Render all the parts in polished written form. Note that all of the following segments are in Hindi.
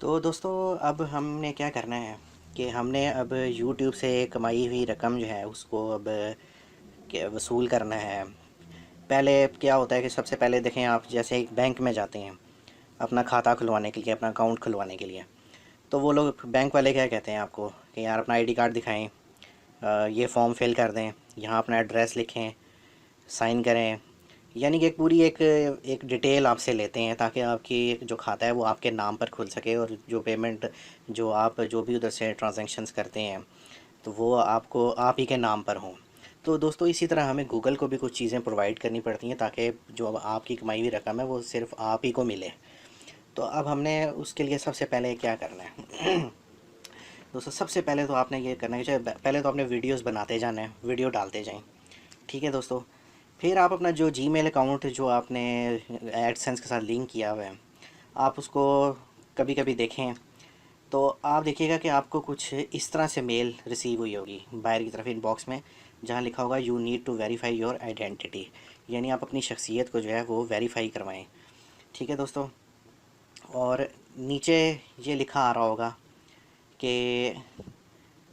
तो दोस्तों अब हमने क्या करना है कि हमने अब YouTube से कमाई हुई रकम जो है उसको अब वसूल करना है। पहले क्या होता है कि सबसे पहले देखें, आप जैसे एक बैंक में जाते हैं अपना खाता खुलवाने के लिए, अपना अकाउंट खुलवाने के लिए, तो वो लोग बैंक वाले क्या कहते हैं आपको कि यार अपना आईडी कार्ड दिखाएं, ये फॉर्म फिल कर दें, यहाँ अपना एड्रेस लिखें, साइन करें। यानी कि एक पूरी एक एक डिटेल आपसे लेते हैं ताकि आपकी जो खाता है वो आपके नाम पर खुल सके, और जो पेमेंट जो आप जो भी उधर से ट्रांजैक्शंस करते हैं तो वो आपको आप ही के नाम पर हों। तो दोस्तों इसी तरह हमें गूगल को भी कुछ चीज़ें प्रोवाइड करनी पड़ती हैं ताकि जो आपकी कमाई हुई रकम है वो सिर्फ़ आप ही को मिले। तो अब हमने उसके लिए सबसे पहले क्या करना है दोस्तों, सबसे पहले तो आपने ये करना है कि पहले तो आपने वीडियोस बनाते जाना है, वीडियो डालते जाएं। ठीक है दोस्तों। फिर आप अपना जो जीमेल अकाउंट जो आपने एडसेंस के साथ लिंक किया हुआ है, आप उसको कभी कभी देखें तो आप देखिएगा कि आपको कुछ इस तरह से मेल रिसीव हुई होगी बाहर की तरफ इनबॉक्स में, जहाँ लिखा होगा you need to verify your identity. यानी आप अपनी शख्सियत को जो है वो वेरीफाई करवाएं। ठीक है दोस्तों। और नीचे ये लिखा आ रहा होगा कि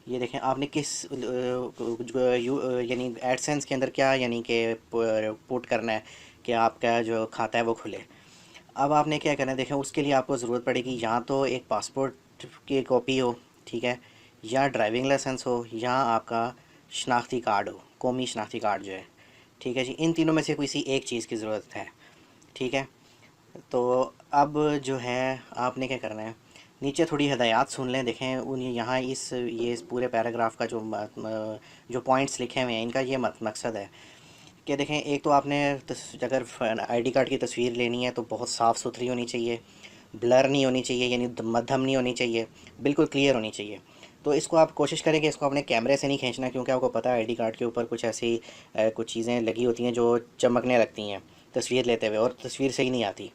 ये देखें आपने किस यानी एडसेंस के अंदर क्या यानी कि पुट करना है कि आपका जो खाता है वो खुले। अब आपने क्या करना है, देखें उसके लिए आपको ज़रूरत पड़ेगी या तो एक पासपोर्ट की कॉपी हो, ठीक है, या ड्राइविंग लाइसेंस हो, या आपका शनाख्ती कार्ड हो, कौमी शनाख्ती कार्ड जो है। ठीक है जी, इन तीनों में से किसी एक चीज़ की ज़रूरत है। ठीक है। तो अब जो है आपने क्या करना है, नीचे थोड़ी हिदायत सुन लें। देखें उन यहाँ इस पूरे पैराग्राफ का जो पॉइंट्स लिखे हुए हैं इनका ये मकसद है कि देखें, एक तो आपने अगर आईडी कार्ड की तस्वीर लेनी है तो बहुत साफ़ सुथरी होनी चाहिए, ब्लर नहीं होनी चाहिए, यानी मध्यम नहीं होनी चाहिए, बिल्कुल क्लियर होनी चाहिए। तो इसको आप कोशिश करें कि इसको अपने कैमरे से नहीं खींचना, क्योंकि आपको पता है आईडी कार्ड के ऊपर कुछ ऐसी कुछ चीज़ें लगी होती हैं जो चमकने लगती हैं तस्वीर लेते हुए, और तस्वीर सही नहीं आती।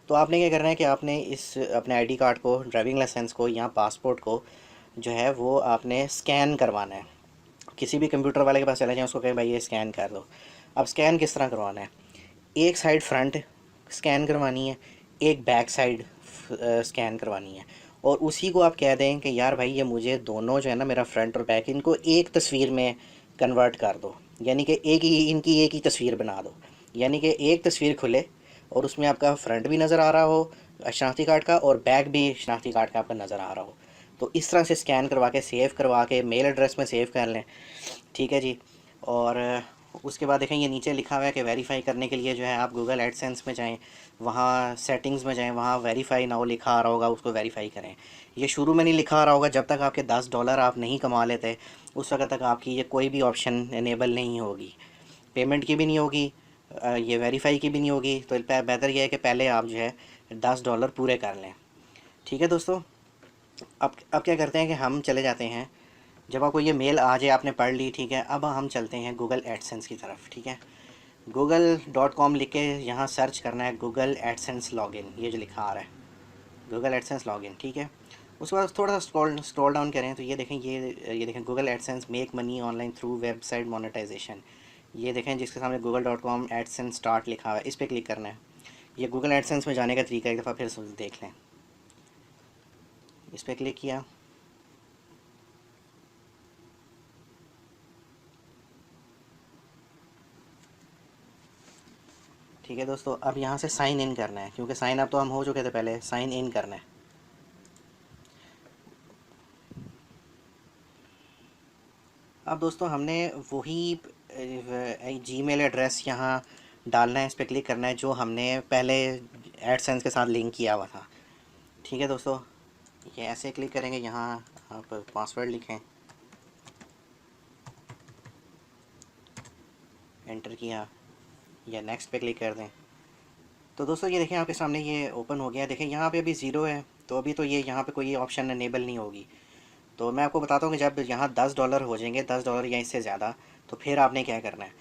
तो आपने क्या करना है कि आपने इस अपने आईडी कार्ड को, ड्राइविंग लाइसेंस को या पासपोर्ट को जो है वो आपने स्कैन करवाना है। किसी भी कंप्यूटर वाले के पास चले जाएं, उसको कहें भाई ये स्कैन कर दो। अब स्कैन किस तरह करवाना है, एक साइड फ्रंट स्कैन करवानी है, एक बैक साइड स्कैन करवानी है, और उसी को आप कह दें कि यार भाई ये मुझे दोनों जो है ना, मेरा फ्रंट और बैक, इनको एक तस्वीर में कन्वर्ट कर दो। यानी कि एक ही तस्वीर बना दो। यानी कि एक तस्वीर खुले और उसमें आपका फ्रंट भी नज़र आ रहा हो शनाख्ती कार्ड का, और बैक भी शनाख्ती कार्ड का आपका नज़र आ रहा हो। तो इस तरह से स्कैन करवा के सेव करवा के मेल एड्रेस में सेव कर लें। ठीक है जी। और उसके बाद देखें ये नीचे लिखा हुआ है कि वेरीफाई करने के लिए जो है आप गूगल एडसेंस में जाएं, वहाँ सेटिंग्स में जाएं, वहाँ वेरीफाई नाउ लिखा आ रहा होगा, उसको वेरीफाई करें। ये शुरू में नहीं लिखा आ रहा होगा, जब तक आपके $10 आप नहीं कमा लेते उस वक्त तक आपकी ये कोई भी ऑप्शन इनेबल नहीं होगी, पेमेंट की भी नहीं होगी, ये वेरीफाई की भी नहीं होगी। तो बेहतर यह है कि पहले आप जो है $10 पूरे कर लें। ठीक है दोस्तों। अब क्या करते हैं कि हम चले जाते हैं, जब आपको ये मेल आ जाए आपने पढ़ ली, ठीक है, अब हम चलते हैं गूगल एडसेंस की तरफ। ठीक है। google.com लिख के यहाँ सर्च करना है गूगल एडसेंस लॉगिन, ये जो लिखा आ रहा है गूगल एडसेंस लॉगिन। ठीक है। उसके बाद थोड़ा सा स्क्रॉल डाउन करें तो ये देखें, ये देखें Google AdSense make money online through website monetization. ये देखें जिसके सामने google.com एडसेंस स्टार्ट लिखा हुआ है, इस पर क्लिक करना है। ये गूगल एडसेंस में जाने का तरीका एक दफ़ा फिर देख लें। इस पर क्लिक किया। ठीक है दोस्तों। अब यहाँ से साइन इन करना है, क्योंकि साइन अप तो हम हो चुके थे, पहले साइन इन करना है। अब दोस्तों हमने वही जीमेल एड्रेस यहाँ डालना है, इस पर क्लिक करना है जो हमने पहले एडसेंस के साथ लिंक किया हुआ था। ठीक है दोस्तों। ये ऐसे क्लिक करेंगे, यहाँ आप पासवर्ड लिखें, एंटर किया, या नेक्स्ट पे क्लिक कर दें। तो दोस्तों ये देखें आपके सामने ये ओपन हो गया। देखें यहाँ पे अभी ज़ीरो है, तो अभी तो ये यहाँ पे कोई ऑप्शन इनेबल नहीं होगी। तो मैं आपको बताता हूँ कि जब यहाँ $10 हो जाएंगे, $10 या इससे ज़्यादा, तो फिर आपने क्या करना है।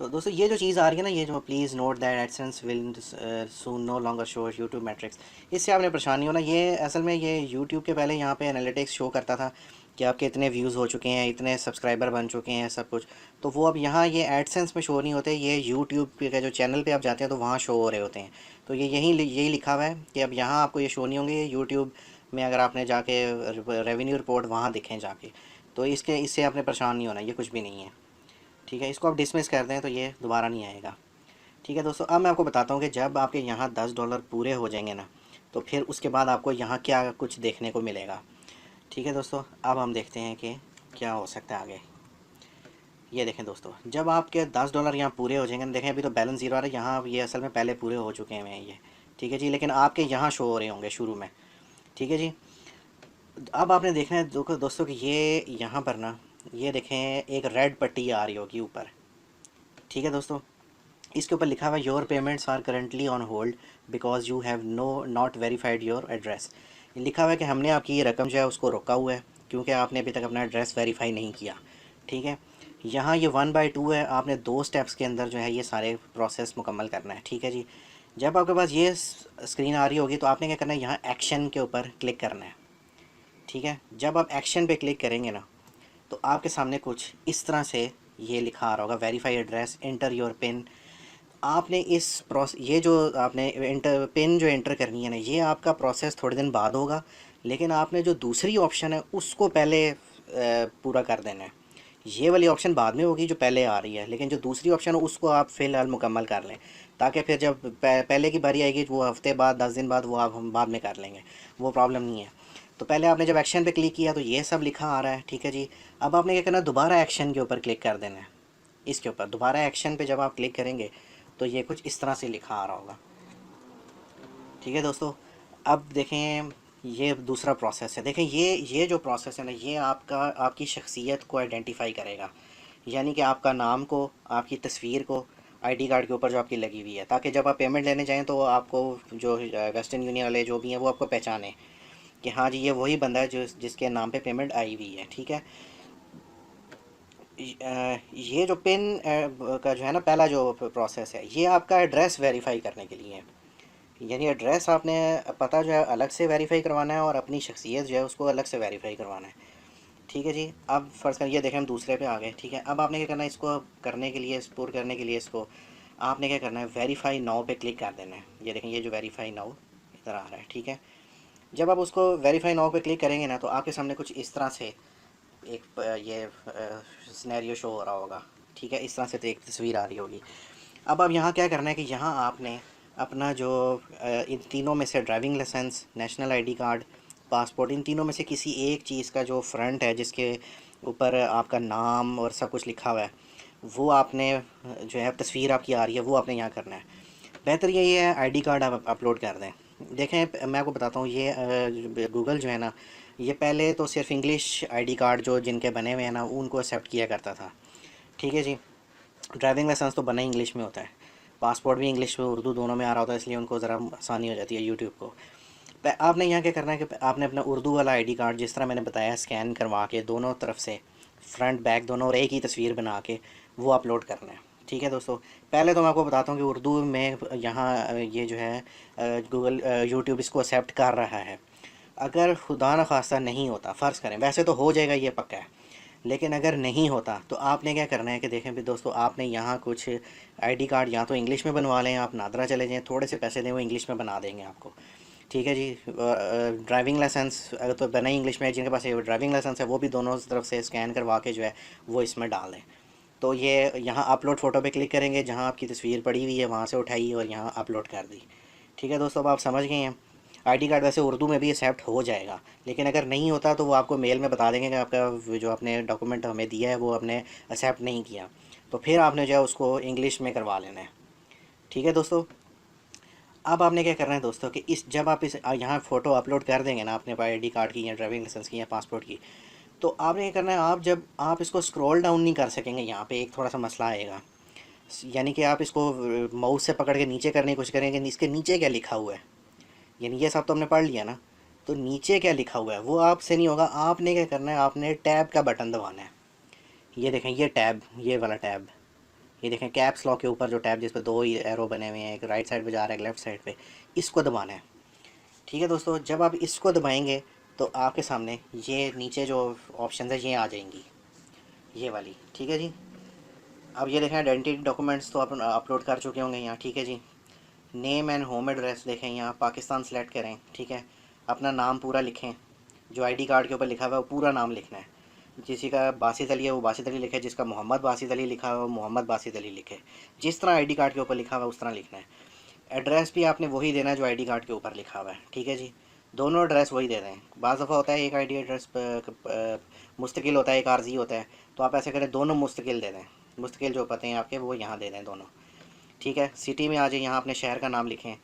तो दोस्तों ये जो चीज़ आ रही है ना, ये जो please note that AdSense will soon no longer show YouTube metrics, इससे आपने परेशानी हो ना, ये असल में ये यूट्यूब के पहले यहाँ पे एनालिटिक्स शो करता था, कि आपके इतने व्यूज़ हो चुके हैं, इतने सब्सक्राइबर बन चुके हैं, सब कुछ। तो वो अब यहाँ ये एडसेंस में शो नहीं होते, ये यूट्यूब के जो चैनल पे आप जाते हैं तो वहाँ शो हो रहे होते हैं। तो ये यही लिखा हुआ है कि अब यहाँ आपको ये शो नहीं होंगे, यूट्यूब में अगर आपने जाके रेवेन्यू रिपोर्ट वहाँ दिखें जाके, तो इससे आपने परेशान नहीं होना, ये कुछ भी नहीं है। ठीक है, इसको आप डिसमिस कर दें तो ये दोबारा नहीं आएगा। ठीक है दोस्तों, अब मैं आपको बताता हूँ कि जब आपके यहाँ $10 पूरे हो जाएंगे ना, तो फिर उसके बाद आपको यहाँ क्या कुछ देखने को मिलेगा। ठीक है दोस्तों, अब हम देखते हैं कि क्या हो सकता है आगे। ये देखें दोस्तों, जब आपके $10 यहाँ पूरे हो जाएंगे ना, देखें अभी तो बैलेंस ज़ीरो आ रहा है, यहाँ ये असल में पहले पूरे हो चुके हैं ये। ठीक है जी, लेकिन आपके यहाँ शो हो रहे होंगे शुरू में। ठीक है जी, अब आपने देखना है दोस्तों कि ये यहाँ पर ना, ये देखें एक रेड पट्टी आ रही होगी ऊपर। ठीक है दोस्तों, इसके ऊपर लिखा हुआ है your payments are currently on hold because you have not verified your address. लिखा हुआ है कि हमने आपकी ये रकम जो है उसको रोका हुआ है क्योंकि आपने अभी तक अपना एड्रेस वेरीफाई नहीं किया। ठीक है, यहाँ ये 1/2 है, आपने 2 स्टेप्स के अंदर जो है ये सारे प्रोसेस मुकम्मल करना है। ठीक है जी, जब आपके पास ये स्क्रीन आ रही होगी तो आपने क्या करना है, यहाँ एक्शन के ऊपर क्लिक करना है। ठीक है, जब आप एक्शन पे क्लिक करेंगे ना, तो आपके सामने कुछ इस तरह से ये लिखा आ रहा होगा, verify address, enter your pin. आपने ये जो आपने पिन जो एंटर करनी है ना, ये आपका प्रोसेस थोड़े दिन बाद होगा, लेकिन आपने जो दूसरी ऑप्शन है उसको पहले पूरा कर देना है। ये वाली ऑप्शन बाद में होगी जो पहले आ रही है, लेकिन जो दूसरी ऑप्शन है उसको आप फ़िलहाल मुकम्मल कर लें, ताकि फिर जब पहले की बारी आएगी वो हफ्ते बाद 10 दिन बाद वो आप हम बाद में कर लेंगे, वो प्रॉब्लम नहीं है। तो पहले आपने जब एक्शन पे क्लिक किया तो ये सब लिखा आ रहा है। ठीक है जी, अब आपने क्या करना है, दोबारा एक्शन के ऊपर क्लिक कर देना है। इसके ऊपर दोबारा एक्शन पे जब आप क्लिक करेंगे तो ये कुछ इस तरह से लिखा आ रहा होगा। ठीक है दोस्तों, अब देखें ये दूसरा प्रोसेस है। देखें ये जो प्रोसेस है ना, ये आपकी शख्सियत को आइडेंटिफाई करेगा, यानी कि आपका नाम को, आपकी तस्वीर को आईडी कार्ड के ऊपर जो आपकी लगी हुई है, ताकि जब आप पेमेंट लेने जाएं तो आपको जो वेस्टर्न यूनियन वाले जो भी हैं वो आपको पहचाने कि हाँ जी ये वही बंदा है जिसके नाम पे पेमेंट आई हुई है। ठीक है, ये जो पिन का जो है ना पहला जो प्रोसेस है, ये आपका एड्रेस वेरीफाई करने के लिए है। यानी एड्रेस आपने पता जो है अलग से वेरीफाई करवाना है और अपनी शख्सियत जो है उसको अलग से वेरीफाई करवाना है। ठीक है जी, अब फ़र्ज़ कर ये देखें हम दूसरे पे आ गए। ठीक है, अब आपने क्या करना है, इसको करने के लिए, स्टोर करने के लिए इसको आपने क्या करना है, वेरीफाई नाउ पे क्लिक कर देना है। ये देखें ये जो वेरीफाई नाउ इधर आ रहा है। ठीक है, जब आप उसको वेरीफाई नाउ पे क्लिक करेंगे ना तो आपके सामने कुछ इस तरह से एक ये सिनेरियो शो हो रहा होगा। ठीक है, इस तरह से तो एक तस्वीर आ रही होगी। अब यहाँ क्या करना है कि यहाँ आपने अपना जो इन तीनों में से driving licence, national ID card, passport, इन तीनों में से किसी एक चीज़ का जो फ्रंट है जिसके ऊपर आपका नाम और सब कुछ लिखा हुआ है, वो आपने जो है तस्वीर आपकी आ रही है वो आपने यहाँ करना है। बेहतर यही है आईडी कार्ड आप अपलोड कर दें। देखें मैं आपको बताता हूँ, ये गूगल जो है ना, ये पहले तो सिर्फ इंग्लिश आईडी कार्ड जो जिनके बने हुए हैं ना उनको एक्सेप्ट किया करता था। ठीक है जी, ड्राइविंग लाइसेंस तो बना इंग्लिश में होता है, पासपोर्ट भी इंग्लिश में उर्दू दोनों में आ रहा होता है, इसलिए उनको ज़रा आसानी हो जाती है यूट्यूब को। आपने यहाँ क्या करना है कि आपने अपना उर्दू वाला आईडी कार्ड जिस तरह मैंने बताया स्कैन करवा के दोनों तरफ से फ्रंट बैक दोनों और एक ही तस्वीर बना के वो अपलोड करना है। ठीक है दोस्तों, पहले तो मैं आपको बताता हूँ कि उर्दू में यहाँ ये जो है गूगल यूट्यूब इसको एक्सेप्ट कर रहा है। अगर खुदा न खास्ता नहीं होता, फ़र्ज़ करें, वैसे तो हो जाएगा ये पक्का है, लेकिन अगर नहीं होता तो आपने क्या करना है कि देखें भी दोस्तों, आपने यहाँ कुछ आईडी कार्ड या तो इंग्लिश में बनवा लें, आप नादरा चले जाएँ, थोड़े से पैसे दें वो इंग्लिश में बना देंगे आपको। ठीक है जी, ड्राइविंग लाइसेंस अगर तो बना ही इंग्लिश में है, जिनके पास ये ड्राइविंग लाइसेंस है वो भी दोनों तरफ से स्कैन करवा के जो है वो इसमें डाल दें। तो ये यहाँ अपलोड फ़ोटो पे क्लिक करेंगे, जहाँ आपकी तस्वीर पड़ी हुई है वहाँ से उठाई और यहाँ अपलोड कर दी। ठीक है दोस्तों, अब आप समझ गए हैं। आईडी कार्ड वैसे उर्दू में भी एक्सेप्ट हो जाएगा, लेकिन अगर नहीं होता तो वो आपको मेल में बता देंगे कि आपका जो आपने डॉक्यूमेंट हमें दिया है वो आपने एक्सेप्ट नहीं किया, तो फिर आपने जो है उसको इंग्लिश में करवा लेना है। ठीक है दोस्तों, अब आपने क्या करना है दोस्तों कि जब आप इस यहाँ फ़ोटो अपलोड कर देंगे ना अपने आईडी कार्ड की या ड्राइविंग लाइसेंस की या पासपोर्ट की, तो आपने क्या करना है, जब आप इसको स्क्रॉल डाउन नहीं कर सकेंगे, यहाँ पे एक थोड़ा सा मसला आएगा। यानी कि आप इसको माउस से पकड़ के नीचे करने की कोशिश करेंगे, इसके नीचे क्या लिखा हुआ है, यानी ये सब तो हमने पढ़ लिया ना, तो नीचे क्या लिखा हुआ है वो आपसे नहीं होगा। आपने क्या करना है, आपने टैब का बटन दबाना है। ये देखें ये टैब, ये वाला टैब, ये देखें कैप्स लॉक के ऊपर जो टैब जिस पर 2 ही एरो बने हुए हैं, एक राइट साइड पे जा रहा है एक लेफ़्ट साइड पे, इसको दबाना है। ठीक है दोस्तों, जब आप इसको दबाएंगे तो आपके सामने ये नीचे जो ऑप्शन है ये आ जाएंगी, ये वाली, ठीक है जी। अब ये देखें आइडेंटिटी डॉक्यूमेंट्स तो अपन अपलोड कर चुके होंगे यहाँ, ठीक है जी। नेम एंड होम एड्रेस देखें यहाँ पाकिस्तान सेलेक्ट करें, ठीक है। अपना नाम पूरा लिखें, जो आईडी कार्ड के ऊपर लिखा हुआ है वो पूरा नाम लिखना है। किसी का बासित अली है वो बासित अली लिखे, जिसका मोहम्मद बासित अली लिखा हुआ है वो मोहम्मद बासित अली लिखे, जिस तरह आईडी कार्ड के ऊपर लिखा हुआ है उस तरह लिखना है। एड्रेस भी आपने वही देना है जो आईडी कार्ड के ऊपर लिखा हुआ है, ठीक है जी। दोनों एड्रेस वही दे दें। बाज़ दफ़ा होता है एक आईडी एड्रेस मुस्तकिल होता है, एक आर्जी होता है, तो आप ऐसे करें दोनों मुस्तकिल दे दें। मुस्तकिल जो पते हैं आपके वो यहाँ दे दें दोनों, ठीक है। सिटी में आ जाए, यहाँ अपने शहर का नाम लिखें,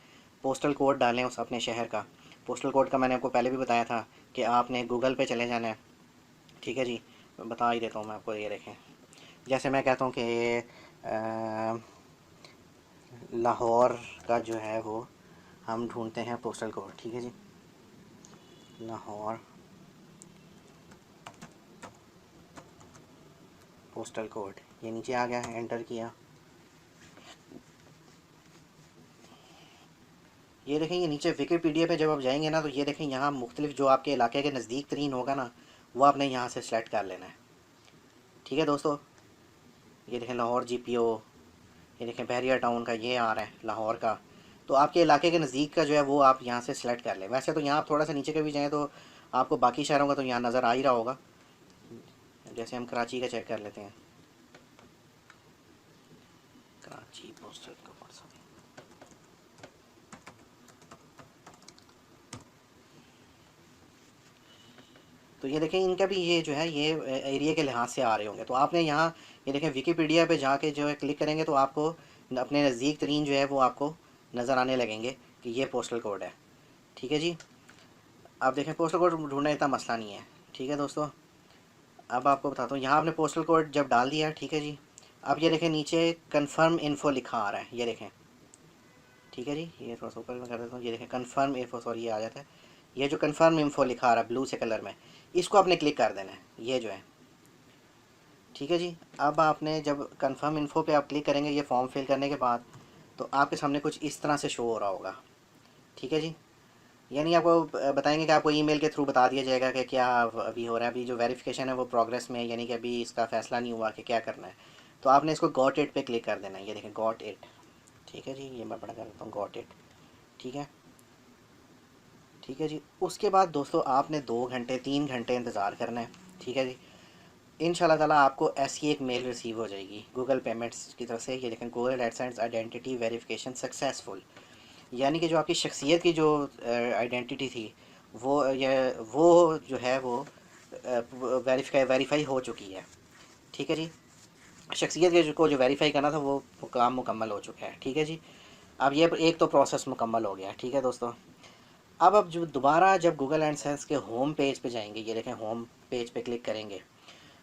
पोस्टल कोड डालें उस अपने शहर का। पोस्टल कोड का मैंने आपको पहले भी बताया था कि आपने गूगल पे चले जाना है, ठीक है जी। बता ही देता हूँ मैं आपको, ये देखें। जैसे मैं कहता हूँ कि लाहौर का जो है वो हम ढूंढते हैं पोस्टल कोड, ठीक है जी। लाहौर पोस्टल कोड, ये नीचे आ गया, एंटर किया। ये देखें, ये नीचे विकिपीडिया पे जब आप जाएंगे ना तो ये देखें यहाँ मुख्तलिफ जो आपके इलाके के नज़दीक तरीन होगा ना वो आपने यहाँ से सेलेक्ट कर लेना है, ठीक है दोस्तों। ये देखें लाहौर GPO, ये देखें बहरिया टाउन का ये आ रहा है लाहौर का। तो आपके इलाके के नज़दीक का जो है वो आप यहाँ से सिलेक्ट कर लें। वैसे तो यहाँ आप थोड़ा सा नीचे के भी जाएँ तो आपको बाकी शहरों का तो यहाँ नज़र आ ही रहा होगा। जैसे हम कराची का चेक कर लेते हैं, कराची पोस्टल कोड। तो ये देखें इनका भी ये जो है ये एरिया के लिहाज से आ रहे होंगे। तो आपने यहाँ ये देखें विकिपीडिया पे जाके जो है क्लिक करेंगे तो आपको अपने नज़दीक तरीन जो है वो आपको नज़र आने लगेंगे कि ये पोस्टल कोड है, ठीक है जी। आप देखें पोस्टल कोड ढूंढना इतना मसला नहीं है, ठीक है दोस्तों। अब आपको बताता हूँ, यहाँ आपने पोस्टल कोड जब डाल दिया, ठीक है जी। अब ये देखें नीचे कन्फर्म इन्फो लिखा आ रहा है, ये देखें, ठीक है जी। ये थोड़ा सा ऊपर में कर देता हूँ, ये देखें कन्फर्म इन्फो, सॉरी ये आ जाता है। ये जो कन्फर्म इन्फो लिखा आ रहा है ब्लू से कलर में, इसको आपने क्लिक कर देना है, ये जो है, ठीक है जी। अब आपने जब कन्फर्म इन्फो पे आप क्लिक करेंगे ये फॉर्म फिल करने के बाद, तो आपके सामने कुछ इस तरह से शो हो रहा होगा, ठीक है जी। यानी आपको बताएंगे कि आपको ईमेल के थ्रू बता दिया जाएगा कि क्या अभी हो रहा है। अभी जो वेरिफिकेशन है वो प्रोग्रेस में है, यानी कि अभी इसका फ़ैसला नहीं हुआ कि क्या करना है। तो आपने इसको गॉट इट पे क्लिक कर देना है, ये देखें गॉट इट, ठीक है जी। ये मैं बड़ा कर देता हूँ, गॉट इट, ठीक है, ठीक है जी। उसके बाद दोस्तों आपने 2 घंटे 3 घंटे इंतज़ार करना है, ठीक है जी। इंशाल्लाह ताला आपको ऐसी एक मेल रिसीव हो जाएगी गूगल पेमेंट्स की तरफ से, ये देखें Google AdSense identity verification successful. यानी कि जो आपकी शख्सियत की जो आइडेंटिटी थी वो जो है वो वेरीफाई हो चुकी है, ठीक है जी। शख्सियत के को जो वेरीफाई करना था वो काम मुकम्मल हो चुका है, ठीक है जी। अब ये एक तो प्रोसेस मुकम्मल हो गया, ठीक है दोस्तों। अब जो दोबारा जब गूगल एडसेंस के होम पेज पे जाएंगे, ये देखें होम पेज पे क्लिक करेंगे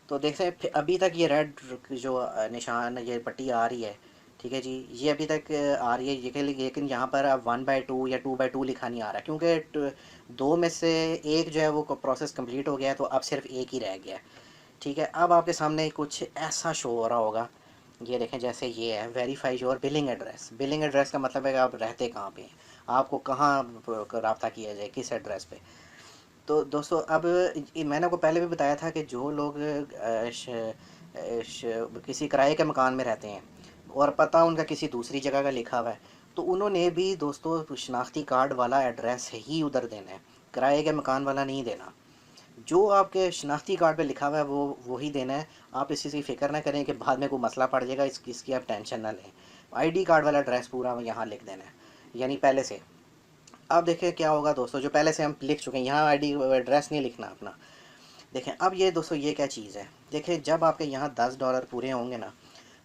तो देख सकते हैं अभी तक ये रेड जो निशान ये पट्टी आ रही है, ठीक है जी। ये अभी तक आ रही है ये, लेकिन यहाँ पर अब 1/2 या 2/2 लिखा नहीं आ रहा, क्योंकि 2 में से एक जो है वो प्रोसेस कंप्लीट हो गया है, तो अब सिर्फ एक ही रह गया है, ठीक है। अब आपके सामने कुछ ऐसा शो हो रहा होगा, ये देखें जैसे ये है verify your billing address. Billing address का मतलब है कि आप रहते कहाँ पे हैं, आपको कहाँ रब्ता किया जाए, किस एड्रेस पे। तो दोस्तों अब मैंने आपको पहले भी बताया था कि जो लोग किसी किराए के मकान में रहते हैं और पता उनका किसी दूसरी जगह का लिखा हुआ है, तो उन्होंने भी दोस्तों शनाख्ती कार्ड वाला एड्रेस ही उधर देना है, किराए के मकान वाला नहीं देना। जो आपके शनाख्ती कार्ड पे लिखा हुआ है वो वही देना है। आप इस चीज़ की फ़िक्र ना करें कि बाद में कोई मसला पड़ जाएगा, इसकी आप टेंशन ना लें। आईडी कार्ड वाला एड्रेस पूरा यहाँ लिख देना है, यानी पहले से। अब देखिए क्या होगा दोस्तों, जो पहले से हम लिख चुके हैं, यहाँ आईडी एड्रेस नहीं लिखना अपना। देखें अब ये दोस्तों ये क्या चीज़ है, देखें जब आपके यहाँ $10 पूरे होंगे ना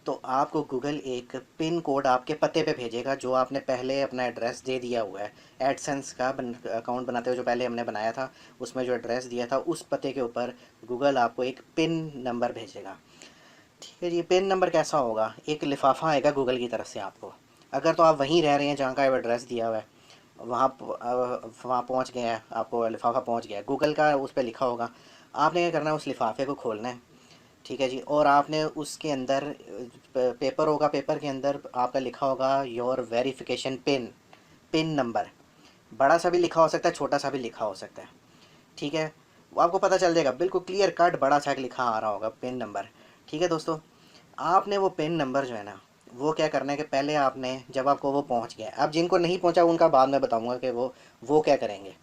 तो आपको गूगल एक पिन कोड आपके पते पे भेजेगा, जो आपने पहले अपना एड्रेस दे दिया हुआ है। एडसेंस का अकाउंट बनाते हुए जो पहले हमने बनाया था उसमें जो एड्रेस दिया था उस पते के ऊपर गूगल आपको एक पिन नंबर भेजेगा, ठीक है जी। पिन नंबर कैसा होगा, एक लिफाफा आएगा गूगल की तरफ से आपको। अगर तो आप वहीं रह रहे हैं जहाँ का एड्रेस दिया हुआ है, वहाँ वहाँ पहुँच गए हैं, आपको लिफाफा पहुँच गया गूगल का, उस पर लिखा होगा। आपने क्या करना है, उस लिफाफे को खोलना है, ठीक है जी। और आपने उसके अंदर पेपर होगा, पेपर के अंदर आपका लिखा होगा your verification pin, pin number. बड़ा सा भी लिखा हो सकता है, छोटा सा भी लिखा हो सकता है, ठीक है, वो आपको पता चल जाएगा, बिल्कुल क्लियर कट बड़ा सा लिखा आ रहा होगा पिन नंबर। ठीक है दोस्तों, आपने वो पिन नंबर जो है ना, वो क्या करना है कि पहले आपने, जब आपको वो पहुंच गया, अब जिनको नहीं पहुंचा उनका बाद में बताऊंगा कि वो क्या करेंगे,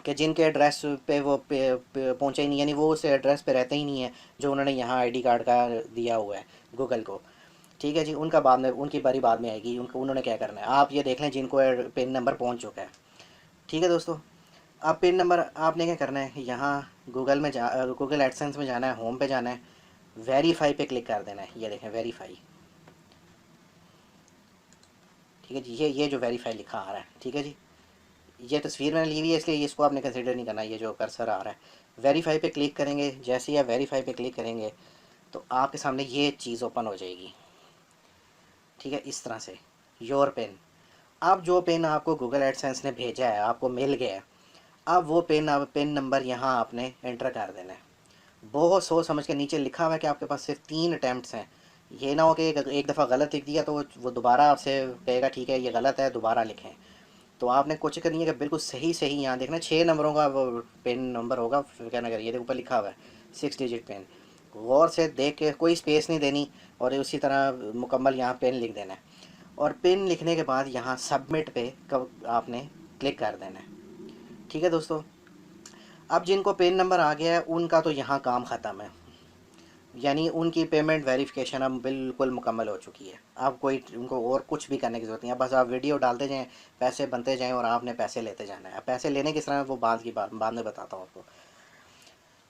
कि जिनके एड्रेस पे वो पहुंचे ही नहीं, यानी वो उस एड्रेस पे रहते ही नहीं है जो उन्होंने यहाँ आईडी कार्ड का दिया हुआ है गूगल को। ठीक है जी, उनका बाद में, उनकी बारी बाद में आएगी, उनको उन्होंने क्या करना है, आप ये देख लें जिनको पिन नंबर पहुंच चुका है। ठीक है दोस्तों, अब पिन नंबर आपने क्या करना है, यहाँ गूगल में गूगल एडसेंस में जाना है, होम पे जाना है, वेरीफाई पे क्लिक कर देना है। ये देखें वेरीफाई, ठीक है जी, ये जो वेरीफाई लिखा आ रहा है, ठीक है जी, ये तस्वीर मैंने ली हुई है इसलिए इसको आपने कंसिडर नहीं करना। ये जो कर्सर आ रहा है, वेरीफाई पे क्लिक करेंगे, जैसे ही आप वेरीफाई पे क्लिक करेंगे तो आपके सामने ये चीज़ ओपन हो जाएगी। ठीक है, इस तरह से योर पिन। अब जो पिन आपको गूगल एडसेंस ने भेजा है, आपको मिल गया है, अब वो पिन, अब पिन नंबर यहाँ आपने एंटर कर देना है। बहुत सोच समझ के, नीचे लिखा हुआ है कि आपके पास सिर्फ 3 अटैम्प्ट्स हैं। ये ना हो कि एक दफ़ा गलत लिख दिया तो वो दोबारा आपसे कहेगा ठीक है ये गलत है, दोबारा लिखें। तो आपने कोशिश करनी है कि बिल्कुल सही सही, यहाँ देखना 6 नंबरों का वो पिन नंबर होगा, फिर क्या ना करिए, ये ऊपर लिखा हुआ है 6 डिजिट पिन, गौर से देख के, कोई स्पेस नहीं देनी, और उसी तरह मुकम्मल यहाँ पिन लिख देना है। और पिन लिखने के बाद यहाँ सबमिट पे कब आपने क्लिक कर देना है। ठीक है दोस्तों, अब जिनको पिन नंबर आ गया है उनका तो यहाँ काम ख़त्म है, यानी उनकी पेमेंट वेरिफिकेशन अब बिल्कुल मुकम्मल हो चुकी है। अब कोई उनको और कुछ भी करने की ज़रूरत नहीं है, बस आप वीडियो डालते जाएं, पैसे बनते जाएं और आपने पैसे लेते जाना है। पैसे लेने किस तरह वो बाद में बताता हूँ आपको।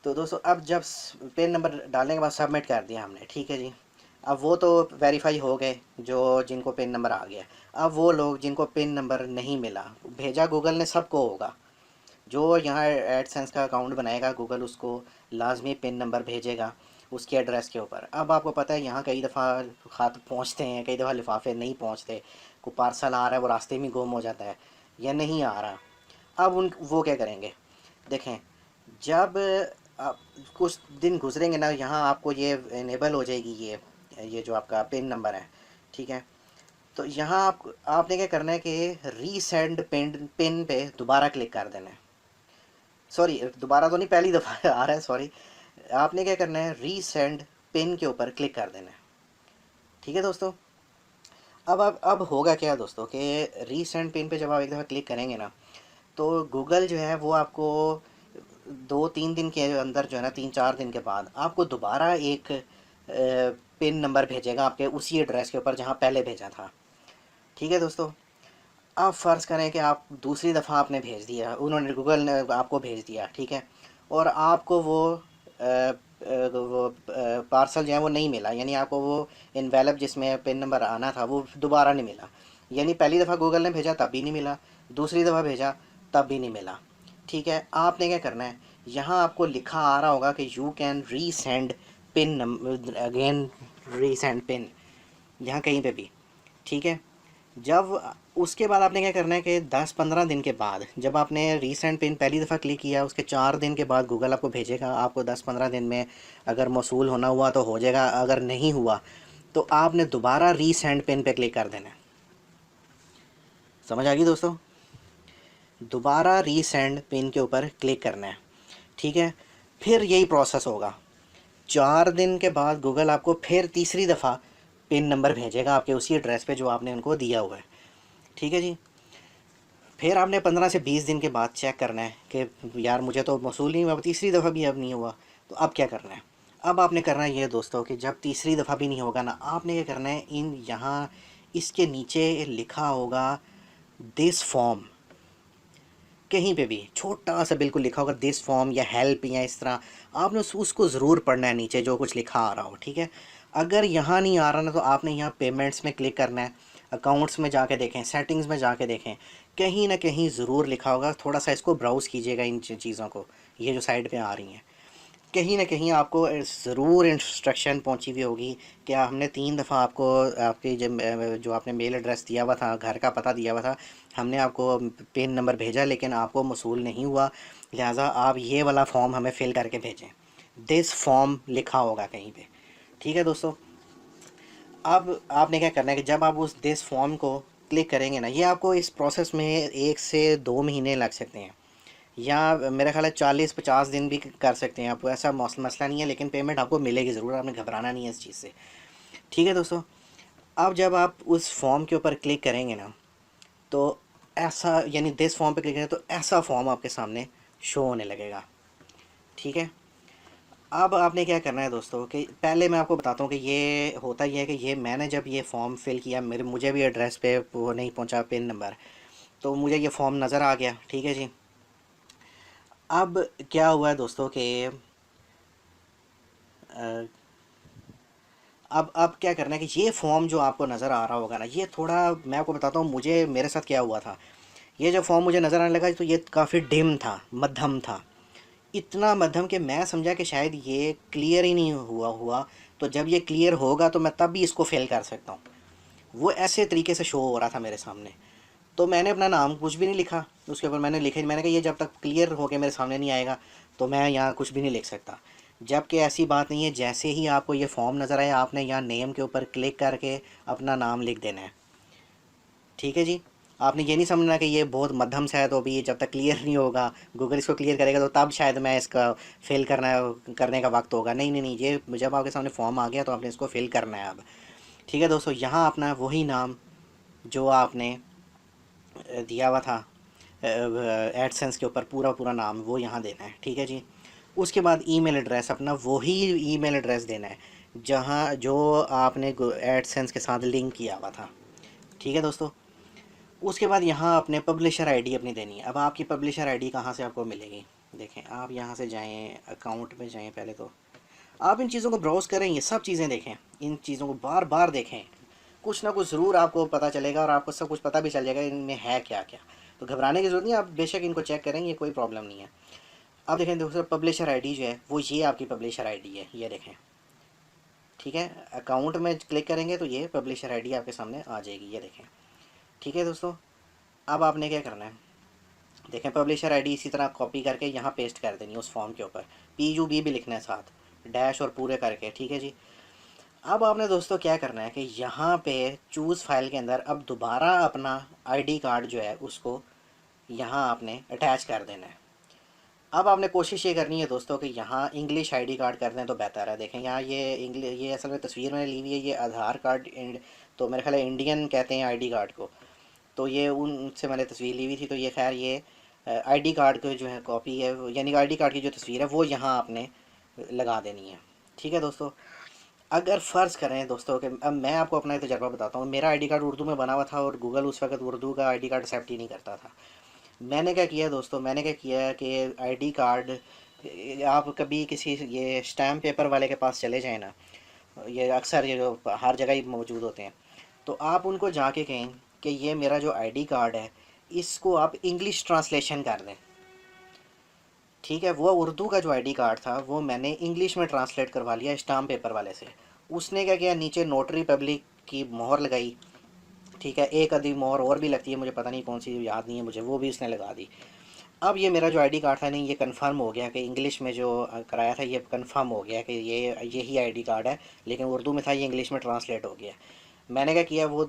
तो दोस्तों, अब जब पिन नंबर डालने के बाद सबमिट कर दिया हमने, ठीक है जी, अब वो तो वेरीफाई हो गए जो जिनको पिन नंबर आ गया। अब वो लोग जिनको पिन नंबर नहीं मिला, भेजा गूगल ने सबको होगा, जो यहाँ एडसेंस का अकाउंट बनाएगा गूगल उसको लाजमी पिन नंबर भेजेगा उसके एड्रेस के ऊपर। अब आपको पता है यहाँ कई दफ़ा ख़त पहुँचते हैं, कई दफ़ा लिफाफे नहीं पहुँचते, कोई पार्सल आ रहा है वो रास्ते में गुम हो जाता है या नहीं आ रहा। अब उन वो क्या करेंगे, देखें, जब आप कुछ दिन गुजरेंगे ना, यहाँ आपको ये इनेबल हो जाएगी, ये जो आपका पिन नंबर है, ठीक है। तो यहाँ आपने क्या करना है कि रीसेंड पिन पिन पे दोबारा क्लिक कर देना है। सॉरी, दोबारा तो नहीं, पहली दफ़ा आ रहा है, सॉरी। आपने क्या करना है, रीसेंड पिन के ऊपर क्लिक कर देना है। ठीक है दोस्तों, अब होगा क्या दोस्तों कि रीसेंड पिन पे जब आप एक दफ़ा क्लिक करेंगे ना, तो गूगल जो है वो आपको 2-3 दिन के अंदर जो है ना, 3-4 दिन के बाद आपको दोबारा एक पिन नंबर भेजेगा आपके उसी एड्रेस के ऊपर जहाँ पहले भेजा था। ठीक है दोस्तों, अब फ़र्ज़ करें कि आप दूसरी दफ़ा आपने भेज दिया, उन्होंने, गूगल ने आपको भेज दिया, ठीक है, और आपको वो पार्सल जो है वो नहीं मिला, यानी आपको वो इनवेलप जिसमें पिन नंबर आना था वो दोबारा नहीं मिला। यानी पहली दफ़ा गूगल ने भेजा तब भी नहीं मिला, दूसरी दफ़ा भेजा तब भी नहीं मिला। ठीक है, आपने क्या करना है, यहाँ आपको लिखा आ रहा होगा कि you can resend pin number again, resend pin, यहाँ कहीं पे भी। ठीक है, जब उसके बाद आपने क्या करना है कि 10-15 दिन के बाद, जब आपने रीसेंट पिन पहली दफ़ा क्लिक किया, उसके 4 दिन के बाद गूगल आपको भेजेगा, आपको 10-15 दिन में अगर मौसूल होना हुआ तो हो जाएगा, अगर नहीं हुआ तो आपने दोबारा रीसेंड पिन पे क्लिक कर देना है। समझ आ गई दोस्तों, दोबारा रीसेंड पिन के ऊपर क्लिक करना है। ठीक है, फिर यही प्रोसेस होगा, 4 दिन के बाद गूगल आपको फिर तीसरी दफ़ा पिन नंबर भेजेगा आपके उसी एड्रेस पे जो आपने उनको दिया हुआ है। ठीक है जी, फिर आपने 15 से 20 दिन के बाद चेक करना है कि यार मुझे तो मौसूल नहीं हुआ, तीसरी दफ़ा भी अब नहीं हुआ, तो अब क्या करना है। अब आपने करना है ये दोस्तों कि जब तीसरी दफ़ा भी नहीं होगा ना, आपने क्या करना है, इन यहाँ इसके नीचे लिखा होगा दिस फॉर्म, कहीं पे भी छोटा सा बिल्कुल लिखा होगा दिस फॉर्म या हेल्प या इस तरह, आपने उसको ज़रूर पढ़ना है, नीचे जो कुछ लिखा आ रहा हो। ठीक है, अगर यहाँ नहीं आ रहा ना तो आपने यहाँ पेमेंट्स में क्लिक करना है, अकाउंट्स में जाके देखें, सेटिंग्स में जाके देखें, कहीं ना कहीं ज़रूर लिखा होगा। थोड़ा सा इसको ब्राउज़ कीजिएगा इन चीज़ों को, ये जो साइड पे आ रही हैं, कहीं ना कहीं आपको ज़रूर इंस्ट्रक्शन पहुंची हुई होगी कि हमने 3 दफ़ा आपको, आपकी जो आपने मेल एड्रेस दिया हुआ था, घर का पता दिया हुआ था, हमने आपको पिन नंबर भेजा लेकिन आपको मौसूल नहीं हुआ, लिहाजा आप ये वाला फॉर्म हमें फ़िल करके भेजें। दिस फॉर्म लिखा होगा कहीं पे। ठीक है दोस्तों, अब आपने क्या करना है कि जब आप उस दिस फॉर्म को क्लिक करेंगे ना, ये आपको इस प्रोसेस में 1 से 2 महीने लग सकते हैं। या मेरा ख्याल है 40-50 दिन भी कर सकते हैं आप, ऐसा मसला नहीं है, लेकिन पेमेंट आपको मिलेगी ज़रूर, आपने घबराना नहीं है इस चीज़ से। ठीक है दोस्तों, अब जब आप उस फॉर्म के ऊपर क्लिक करेंगे ना, तो ऐसा यानी दिस फॉर्म पे क्लिक करें तो ऐसा फॉर्म आपके सामने शो होने लगेगा। ठीक है, अब आपने क्या करना है दोस्तों कि पहले मैं आपको बताता हूँ कि ये होता ही है कि ये मैंने जब ये फॉर्म फिल किया, मुझे भी एड्रेस पे वो नहीं पहुँचा पिन नंबर, तो मुझे ये फॉर्म नज़र आ गया। ठीक है जी, अब क्या हुआ है दोस्तों कि अ, अब क्या करना है कि ये फॉर्म जो आपको नज़र आ रहा होगा ना, ये थोड़ा मैं आपको बताता हूँ मुझे मेरे साथ क्या हुआ था। ये जो फॉर्म मुझे नज़र आने लगा तो ये काफ़ी डिम था, मध्यम था, इतना मध्यम कि मैं समझा कि शायद ये क्लियर ही नहीं हुआ। तो जब ये क्लियर होगा तो मैं तब भी इसको फेल कर सकता हूँ, वो ऐसे तरीके से शो हो रहा था मेरे सामने। तो मैंने अपना नाम कुछ भी नहीं लिखा उसके ऊपर, मैंने कहा ये जब तक क्लियर होके मेरे सामने नहीं आएगा तो मैं यहाँ कुछ भी नहीं लिख सकता। जबकि ऐसी बात नहीं है, जैसे ही आपको ये फॉर्म नज़र आए आपने यहाँ नेम के ऊपर क्लिक करके अपना नाम लिख देना है। ठीक है जी, आपने ये नहीं समझना कि ये बहुत मध्यम सा है तो अभी ये जब तक क्लियर नहीं होगा, गूगल इसको क्लियर करेगा तो तब शायद मैं इसका फिल करने का वक्त होगा। नहीं नहीं नहीं, ये जब आपके सामने फॉर्म आ गया तो आपने इसको फिल करना है अब। ठीक है दोस्तों, यहाँ अपना वही नाम जो आपने दिया हुआ था एडसेंस के ऊपर, पूरा पूरा नाम वो यहाँ देना है। ठीक है जी, उसके बाद ईमेल एड्रेस अपना वही ईमेल एड्रेस देना है जहाँ जो आपने एडसेंस के साथ लिंक किया हुआ था। ठीक है दोस्तों, उसके बाद यहाँ आपने पब्लिशर आईडी अपनी देनी है। अब आपकी पब्लिशर आईडी कहाँ से आपको मिलेगी, देखें आप यहाँ से जाएं, अकाउंट में जाएं, पहले तो आप इन चीज़ों को ब्राउज़ करें, ये सब चीज़ें देखें, इन चीज़ों को बार बार देखें, कुछ ना कुछ ज़रूर आपको पता चलेगा और आपको सब कुछ पता भी चल जाएगा इनमें है क्या क्या। तो घबराने की ज़रूरत नहीं है, आप बेशक इनको चेक करें, ये कोई प्रॉब्लम नहीं है। अब देखें दोस्तों, पब्लिशर आईडी जो है वो ये आपकी पब्लिशर आईडी है, ये देखें। ठीक है, अकाउंट में क्लिक करेंगे तो ये पब्लिशर आईडी आपके सामने आ जाएगी, ये देखें। ठीक है दोस्तों, अब आपने क्या करना है, देखें पब्लिशर आईडी इसी तरह कॉपी करके यहाँ पेस्ट कर देनी है उस फॉर्म के ऊपर, PUB भी लिखना है साथ, डैश और पूरे करके। ठीक है जी, अब आपने दोस्तों क्या करना है कि यहाँ पे चूज़ फाइल के अंदर अब दोबारा अपना आईडी कार्ड जो है उसको यहाँ आपने अटैच कर देना है। अब आपने कोशिश ये करनी है दोस्तों कि यहाँ इंग्लिश आईडी कार्ड कर दें तो बेहतर है। देखें यहाँ ये असल में तस्वीर मैंने ली हुई है, ये आधार कार्ड तो मेरे ख्याल है इंडियन कहते हैं आईडी कार्ड को, तो ये उनसे मैंने तस्वीर ली हुई थी। तो ये खैर ये आईडी कार्ड की जो है कॉपी है, यानी आईडी कार्ड की जो तस्वीर है वो यहाँ आपने लगा देनी है। ठीक है दोस्तों, अगर फ़र्ज़ करें दोस्तों कि अब मैं आपको अपना एक तजर्बा बताता हूँ, मेरा आईडी कार्ड उर्दू में बना हुआ था और गूगल उस वक्त उर्दू का आईडी कार्ड एक्सेप्ट ही नहीं करता था। मैंने क्या किया दोस्तों, मैंने क्या किया कि आईडी कार्ड, आप कभी किसी ये स्टैम्प पेपर वाले के पास चले जाएँ ना, ये अक्सर ये जो हर जगह ही मौजूद होते हैं, तो आप उनको जाके कहें कि ये मेरा जो आईडी कार्ड है इसको आप इंग्लिश ट्रांसलेशन कर दें। ठीक है, वो उर्दू का जो आईडी कार्ड था वो मैंने इंग्लिश में ट्रांसलेट करवा लिया स्टाम्प पेपर वाले से। उसने क्या किया, नीचे नोटरी पब्लिक की मोहर लगाई। ठीक है, एक आधी मोहर और भी लगती है, मुझे पता नहीं कौन सी, याद नहीं है मुझे, वो भी उसने लगा दी। अब ये मेरा जो आईडी कार्ड था नहीं, ये कंफर्म हो गया कि इंग्लिश में जो कराया था ये कंफर्म हो गया कि ये यही आईडी कार्ड है, लेकिन उर्दू में था, ये इंग्लिश में ट्रांसलेट हो गया। मैंने क्या किया, वो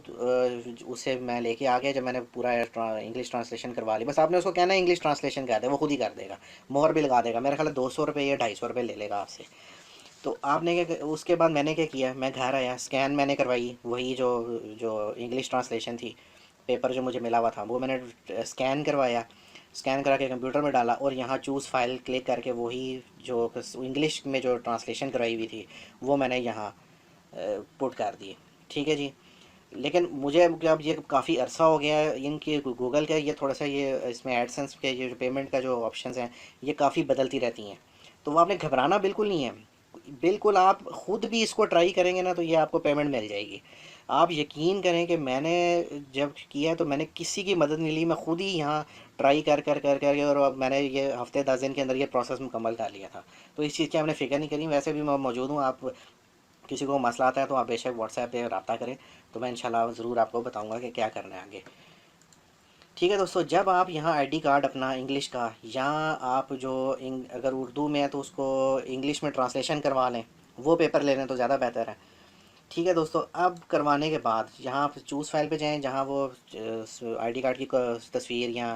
उसे मैं लेके आ गया, जब मैंने पूरा इंग्लिश ट्रांसलेशन करवा ली, बस आपने उसको कहना है इंग्लिश ट्रांसलेशन कर दे, वो खुद ही कर देगा, मोहर भी लगा देगा। मेरा ख्याल है 200 रुपये या 250 रुपये ले लेगा आपसे। तो आपने क्या, उसके बाद मैंने क्या किया, मैं घर आया, स्कैन मैंने करवाई, वही जो जो इंग्लिश ट्रांसलेशन थी, पेपर जो मुझे मिला हुआ था वो मैंने स्कैन करवाया, स्कैन करा के कंप्यूटर में डाला और यहाँ चूज़ फाइल क्लिक करके वही जो इंग्लिश में जो ट्रांसलेशन करवाई हुई थी वो मैंने यहाँ पुट कर दी। ठीक है जी, लेकिन मुझे अब ये काफ़ी अरसा हो गया है, इनकी गूगल का ये थोड़ा सा ये इसमें एडसेंस के ये जो पेमेंट का जो ऑप्शंस हैं ये काफ़ी बदलती रहती हैं, तो वो आपने घबराना बिल्कुल नहीं है। बिल्कुल आप ख़ुद भी इसको ट्राई करेंगे ना तो ये आपको पेमेंट मिल जाएगी। आप यकीन करें कि मैंने जब किया तो मैंने किसी की मदद नहीं ली, मैं खुद ही यहाँ ट्राई कर और अब मैंने ये हफ्ते 10 दिन के अंदर ये प्रोसेस मुकम्मल कर लिया था। तो इस चीज़ की आपने फ़िक्र नहीं करी, वैसे भी मैं मौजूद हूँ, आप किसी को मसला आता है तो आप बेशक व्हाट्सएप पे रब्ता करें, तो मैं इंशाल्लाह ज़रूर आपको बताऊँगा कि क्या करना है आगे। ठीक है दोस्तों, जब आप यहाँ आईडी कार्ड अपना इंग्लिश का, या आप जो अगर उर्दू में है तो उसको इंग्लिश में ट्रांसलेशन करवा लें, वो पेपर ले लें तो ज़्यादा बेहतर है। ठीक है दोस्तों, अब करवाने के बाद यहाँ पे चूज़ फाइल पे जाएं, जहाँ वो आईडी कार्ड की तस्वीर या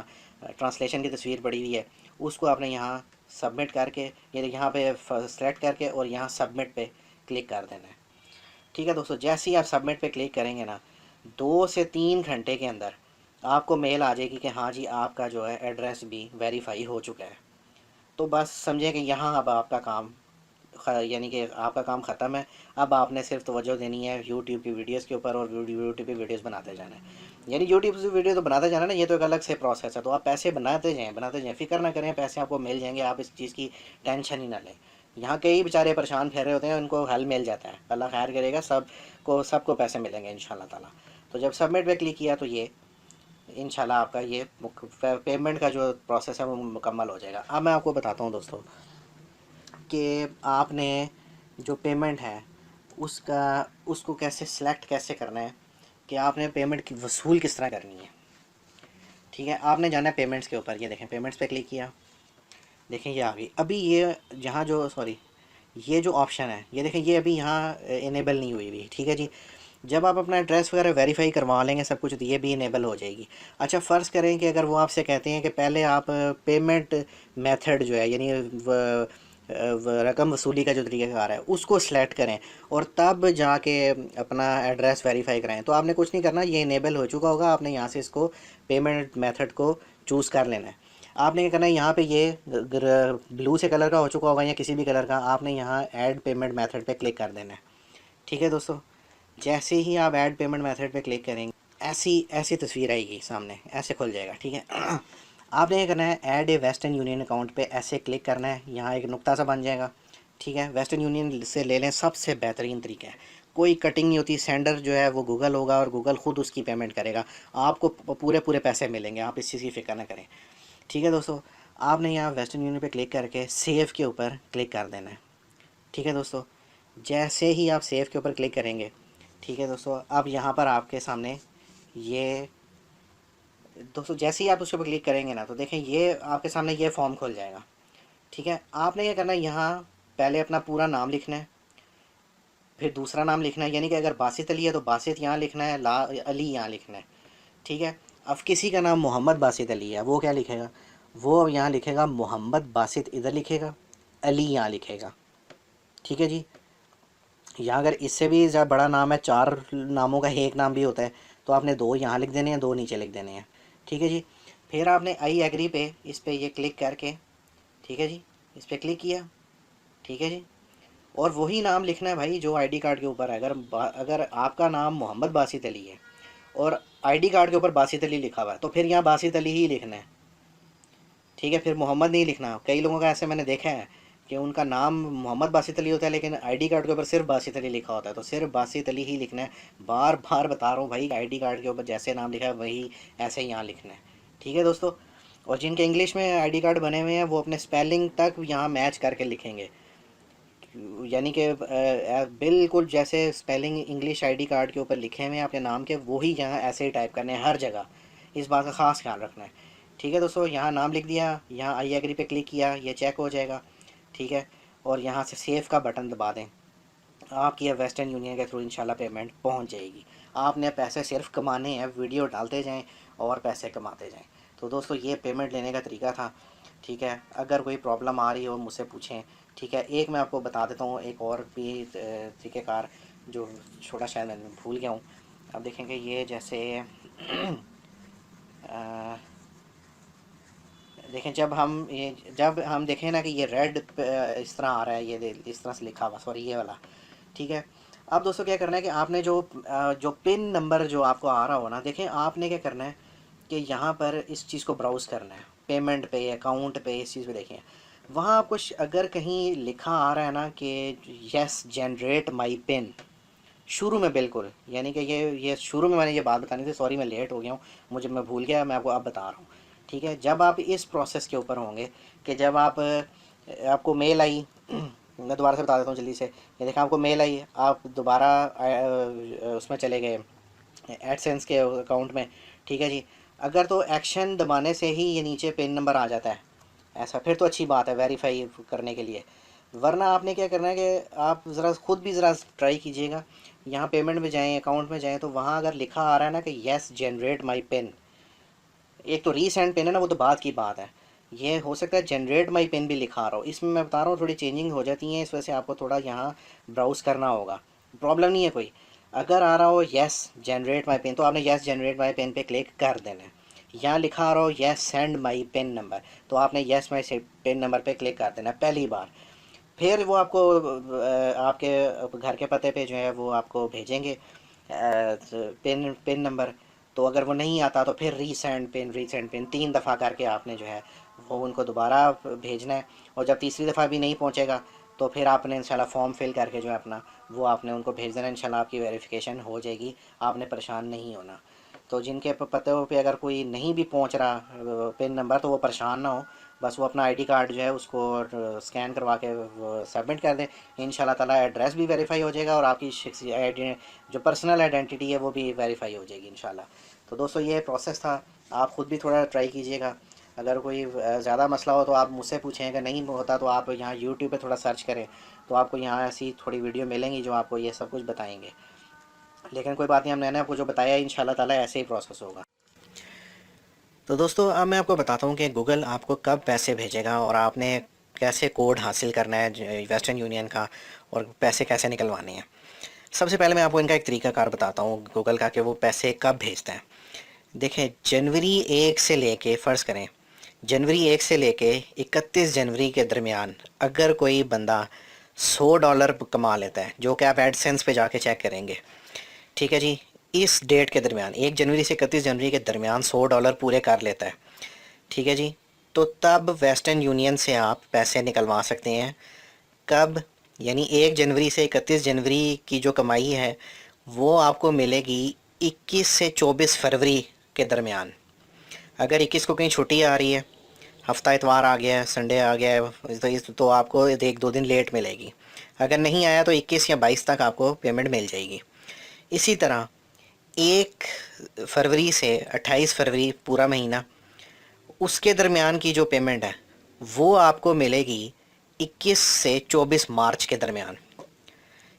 ट्रांसलेशन की तस्वीर पड़ी हुई है, उसको आपने यहाँ सबमिट करके, ये यहाँ पे सेलेक्ट करके और यहाँ सबमिट पे क्लिक कर देना है। ठीक है दोस्तों, जैसे ही आप सबमिट पे क्लिक करेंगे ना, 2 से 3 घंटे के अंदर आपको मेल आ जाएगी कि हाँ जी आपका जो है एड्रेस भी वेरीफाई हो चुका है। तो बस समझिए कि यहाँ अब आपका काम यानी कि आपका काम ख़त्म है। अब आपने सिर्फ तवज्जो देनी है यूट्यूब की वीडियोस के ऊपर और यूट्यूब पे वीडियोस बनाते जाना है। यानी यूट्यूब से वीडियो तो बनाते जाना ना, ये तो एक अलग से प्रोसेस है। तो आप पैसे बनाते जाएँ, फ़िक्र ना करें, पैसे आपको मिल जाएंगे, आप इस चीज़ की टेंशन ही ना लें। यहाँ कई बेचारे परेशान फिर रहे होते हैं, उनको हल मिल जाता है, अल्लाह खैर करेगा, सबको पैसे मिलेंगे इंशाल्लाह ताला। तो जब सबमिट पे क्लिक किया तो ये इंशाल्लाह आपका ये पेमेंट का जो प्रोसेस है वो मुकम्मल हो जाएगा। अब मैं आपको बताता हूँ दोस्तों कि आपने जो पेमेंट है उसका उसको कैसे सेलेक्ट कैसे करना है, कि आपने पेमेंट की वसूल किस तरह करनी है। ठीक है, आपने जाना है पेमेंट्स के ऊपर, ये देखें पेमेंट्स पे क्लिक किया, देखें ये आ गई। अभी ये यहाँ जो सॉरी ये जो ऑप्शन है ये देखें, ये अभी यहाँ इनेबल नहीं हुई हुई। ठीक है जी, जब आप अपना एड्रेस वगैरह वेरीफाई करवा लेंगे सब कुछ, तो ये भी इनेबल हो जाएगी। अच्छा, फ़र्ज़ करें कि अगर वो आपसे कहते हैं कि पहले आप पेमेंट मेथड जो है, यानी रकम वसूली का जो तरीक़ाकार है उसको सिलेक्ट करें और तब जाके अपना एड्रेस वेरीफाई कराएं, तो आपने कुछ नहीं करना, ये इनेबल हो चुका होगा। आपने यहाँ से इसको पेमेंट मेथड को चूज़ कर लेना है। आपने क्या करना है, यहाँ पे ये ब्लू से कलर का हो चुका होगा या किसी भी कलर का, आपने यहाँ ऐड पेमेंट मेथड पे क्लिक कर देना है। ठीक है दोस्तों, जैसे ही आप ऐड पेमेंट मेथड पे क्लिक करेंगे, ऐसी ऐसी तस्वीर आएगी सामने, ऐसे खुल जाएगा। ठीक है, आपने ये करना है add a western union account पे ऐसे क्लिक करना है, यहाँ एक नुक्ता सा बन जाएगा। ठीक है, वेस्टर्न यूनियन से ले लें, सबसे बेहतरीन तरीका है, कोई कटिंग नहीं होती। सेंडर जो है वो गूगल होगा और गूगल ख़ुद उसकी पेमेंट करेगा, आपको पूरे पूरे पैसे मिलेंगे, आप इस चीज़ की फ़िक्र ना करें। ठीक है दोस्तों, आपने यहाँ वेस्टर्न यूनियन पे क्लिक करके सेव के ऊपर क्लिक कर देना है। ठीक है दोस्तों, जैसे ही आप सेव के ऊपर क्लिक करेंगे, ठीक है दोस्तों, अब यहाँ पर आपके सामने ये दोस्तों जैसे ही आप उसके ऊपर क्लिक करेंगे ना, तो देखें ये आपके सामने ये फॉर्म खुल जाएगा। ठीक है, आपने क्या करना है, यहाँ पहले अपना पूरा नाम लिखना है, फिर दूसरा नाम लिखना है, यानी कि अगर बासित अली है तो बासित यहाँ लिखना है, अली यहाँ लिखना है। ठीक है, अब किसी का नाम मोहम्मद बासित अली है, वो क्या लिखेगा, वो यहाँ लिखेगा मोहम्मद बासित, इधर लिखेगा, अली यहाँ लिखेगा। ठीक है जी, या अगर इससे भी ज़्यादा बड़ा नाम है, 4 नामों का एक नाम भी होता है, तो आपने 2 यहाँ लिख देने हैं, 2 नीचे लिख देने हैं। ठीक है जी, फिर आपने आई एग्री पे इस पर ये क्लिक करके, ठीक है जी, इस पर क्लिक किया। ठीक है जी, और वही नाम लिखना है भाई जो आईडी कार्ड के ऊपर है। अगर आपका नाम मोहम्मद बासित अली है और आईडी कार्ड के ऊपर बासित अली लिखा हुआ है, तो फिर यहाँ बासित अली ही लिखना है। ठीक है, फिर मोहम्मद नहीं लिखना। कई लोगों का ऐसे मैंने देखा है कि उनका नाम मोहम्मद बासित अली होता है लेकिन आईडी कार्ड के ऊपर सिर्फ बासित अली लिखा होता है, तो सिर्फ बासित अली ही लिखना है। बार बार बता रहा हूँ भाई, आईडी कार्ड के ऊपर जैसे नाम लिखा है वही ऐसे यहाँ लिखना है। ठीक है दोस्तों, और जिनके इंग्लिश में आईडी कार्ड बने हुए हैं वो अपने स्पेलिंग तक यहाँ मैच करके लिखेंगे, यानी कि बिल्कुल जैसे स्पेलिंग इंग्लिश आईडी कार्ड के ऊपर लिखे हुए हैं अपने नाम के, वही यहाँ ऐसे ही टाइप करने हैं हर जगह। इस बात का ख़ास ख्याल रखना है। ठीक है दोस्तों, यहाँ नाम लिख दिया, यहाँ आई एग्री पे क्लिक किया, ये चेक हो जाएगा। ठीक है, और यहाँ से सेव का बटन दबा दें, आपकी वेस्टर्न यूनियन के थ्रू इंशाल्लाह पेमेंट पहुँच जाएगी। आपने पैसे सिर्फ कमाने हैं, वीडियो डालते जाएँ और पैसे कमाते जाएँ। तो दोस्तों ये पेमेंट लेने का तरीका था। ठीक है, अगर कोई प्रॉब्लम आ रही हो मुझसे पूछें। ठीक है, एक मैं आपको बता देता हूँ एक और भी तरीक़ेकार जो छोटा शायद मैं भूल गया हूँ। अब देखेंगे ये जैसे देखें, जब हम देखें ना कि ये रेड इस तरह आ रहा है, ये इस तरह से लिखा हुआ, सॉरी ये वाला। ठीक है, अब दोस्तों क्या करना है कि आपने जो पिन नंबर जो आपको आ रहा हो ना, देखें आपने क्या करना है कि यहाँ पर इस चीज़ को ब्राउज़ करना है, पेमेंट पे, अकाउंट पे, इस चीज़ पे देखें, वहाँ आपको अगर कहीं लिखा आ रहा है ना कि यस जनरेट माई पिन, शुरू में बिल्कुल, यानी कि ये शुरू में मैंने ये बात बतानी थी, सॉरी मैं लेट हो गया हूँ, मैं भूल गया, मैं आपको अब बता रहा हूँ। ठीक है, जब आप इस प्रोसेस के ऊपर होंगे कि जब आपको मेल आई, मैं दोबारा से बता देता हूँ जल्दी से। ये देखा, आपको मेल आई, आप दोबारा उसमें चले गए एडसेंस के अकाउंट में। ठीक है जी, अगर तो एक्शन दबाने से ही ये नीचे पिन नंबर आ जाता है ऐसा, फिर तो अच्छी बात है वेरीफाई करने के लिए। वरना आपने क्या करना है कि आप ज़रा खुद भी ज़रा ट्राई कीजिएगा। यहाँ पेमेंट में जाएँ, अकाउंट में जाएँ, तो वहाँ अगर लिखा आ रहा है ना कि येस जनरेट माई पिन, एक तो रीसेंट पिन है ना, वो तो बात की बात है, ये हो सकता है जनरेट माई पिन भी लिखा आ रहा हो। इसमें मैं बता रहा हूँ थोड़ी चेंजिंग हो जाती हैं, इस वजह से आपको थोड़ा यहाँ ब्राउज़ करना होगा। प्रॉब्लम नहीं है कोई। अगर आ रहा हो येस जनरेट माई पिन, तो आपने येस जनरेट माई पिन पे क्लिक कर देना है। यहाँ लिखा आ रहा हो येस सेंड माई पिन नंबर, तो आपने येस माई पिन नंबर पे क्लिक कर देना है पहली बार। फिर वो आपको आपके घर के पते पे जो है वो आपको भेजेंगे पिन पिन नंबर। तो अगर वो नहीं आता तो फिर रीसेंड पिन 3 दफ़ा करके आपने जो है वो उनको दोबारा भेजना है। और जब तीसरी दफ़ा भी नहीं पहुंचेगा तो फिर आपने इंशाल्लाह फॉर्म फिल करके जो है अपना वो आपने उनको भेज देना। इंशाल्लाह आपकी वेरिफिकेशन हो जाएगी, आपने परेशान नहीं होना। तो जिनके पतों पे अगर कोई नहीं भी पहुंच रहा पिन नंबर, तो वो परेशान ना हो, बस वो अपना आईडी कार्ड जो है उसको स्कैन करवा के सबमिट कर दें। इंशाल्लाह ताला एड्रेस भी वेरीफाई हो जाएगा और आपकी जो पर्सनल आइडेंटिटी है वो भी वेरीफाई हो जाएगी इंशाल्लाह। तो दोस्तों ये प्रोसेस था, आप ख़ुद भी थोड़ा ट्राई कीजिएगा। अगर कोई ज़्यादा मसला हो तो आप मुझसे पूछें, अगर नहीं होता तो आप यहाँ यूट्यूब पे थोड़ा सर्च करें, तो आपको यहाँ ऐसी थोड़ी वीडियो मिलेंगी जो आपको ये सब कुछ बताएंगे। लेकिन कोई बात नहीं, मैंने आपको जो बताया इंशाल्लाह ताला ऐसे ही प्रोसेस होगा। तो दोस्तों अब मैं आपको बताता हूँ कि गूगल आपको कब पैसे भेजेगा और आपने कैसे कोड हासिल करना है वेस्टर्न यूनियन का, और पैसे कैसे निकलवाने हैं। सबसे पहले मैं आपको इनका एक तरीकाकार बताता हूँ गूगल का, कि वो पैसे कब भेजते हैं। देखें, जनवरी 1 से लेके फ़र्ज़ करें जनवरी 1 से लेके 31 जनवरी के दरमियान अगर कोई बंदा $100 कमा लेता है, जो कि आप एडसेंस पे जाके चेक करेंगे, ठीक है जी, इस डेट के दरमियान 1 जनवरी से 31 जनवरी के दरमियान $100 पूरे कर लेता है, ठीक है जी, तो तब वेस्टर्न यूनियन से आप पैसे निकलवा सकते हैं। कब? यानी 1 जनवरी से 31 जनवरी की जो कमाई है वो आपको मिलेगी 21 से 24 फरवरी के दरमियान। अगर 21 को कहीं छुट्टी आ रही है, हफ्ता इतवार आ गया है, संडे आ गया है, तो आपको 1-2 दिन लेट मिलेगी। अगर नहीं आया तो 21 या 22 तक आपको पेमेंट मिल जाएगी। इसी तरह 1 फरवरी से 28 फरवरी पूरा महीना, उसके दरमियान की जो पेमेंट है वो आपको मिलेगी 21 से 24 मार्च के दरमियान।